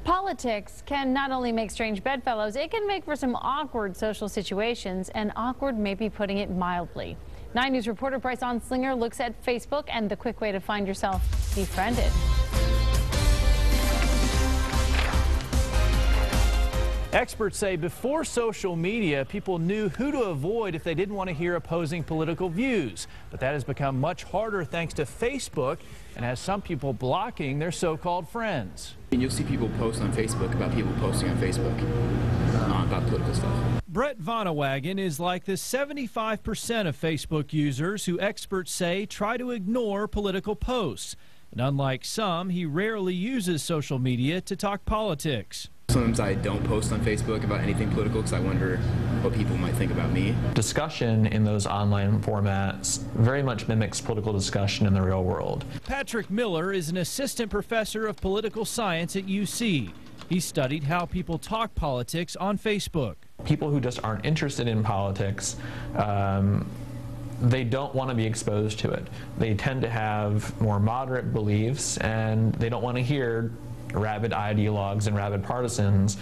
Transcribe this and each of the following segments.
Politics can not only make strange bedfellows, it can make for some awkward social situations, and awkward may be putting it mildly. 9 News reporter Bryce Onslinger looks at Facebook and the quick way to find yourself befriended. Experts say before social media, people knew who to avoid if they didn't want to hear opposing political views. But that has become much harder thanks to Facebook and has some people blocking their so-called friends. You'll see people post on Facebook about people posting on Facebook about political stuff. Brett Vonnewagen is like the 75% of Facebook users who experts say try to ignore political posts. And unlike some, he rarely uses social media to talk politics. Sometimes I don't post on Facebook about anything political because I wonder what people might think about me. Discussion in those online formats very much mimics political discussion in the real world. Patrick Miller is an assistant professor of political science at UC. He studied how people talk politics on Facebook. People who just aren't interested in politics, they don't want to be exposed to it. They tend to have more moderate beliefs, and they don't want to hear rabid ideologues and rabid partisans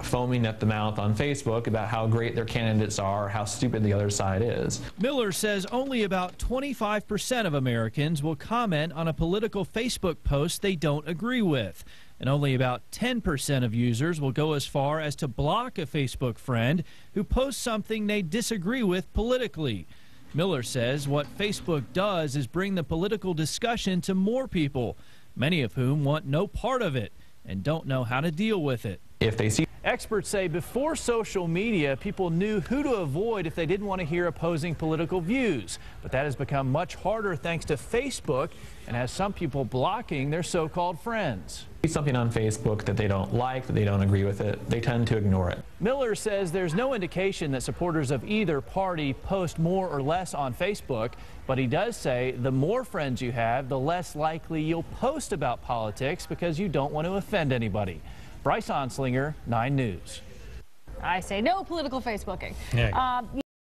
foaming at the mouth on Facebook about how great their candidates are, how stupid the other side is. Miller says only about 25% of Americans will comment on a political Facebook post they don't agree with. And only about 10% of users will go as far as to block a Facebook friend who posts something they disagree with politically. Miller says what Facebook does is bring the political discussion to more people, many of whom want no part of it and don't know how to deal with it. If they see Experts say before social media, people knew who to avoid if they didn't want to hear opposing political views. But that has become much harder thanks to Facebook and has some people blocking their so-called friends. Something on Facebook that they don't like, that they don't agree with it, they tend to ignore it. Miller says there's no indication that supporters of either party post more or less on Facebook, but he does say the more friends you have, the less likely you'll post about politics because you don't want to offend anybody. Bryce Onslinger, 9 News. I say no political Facebooking.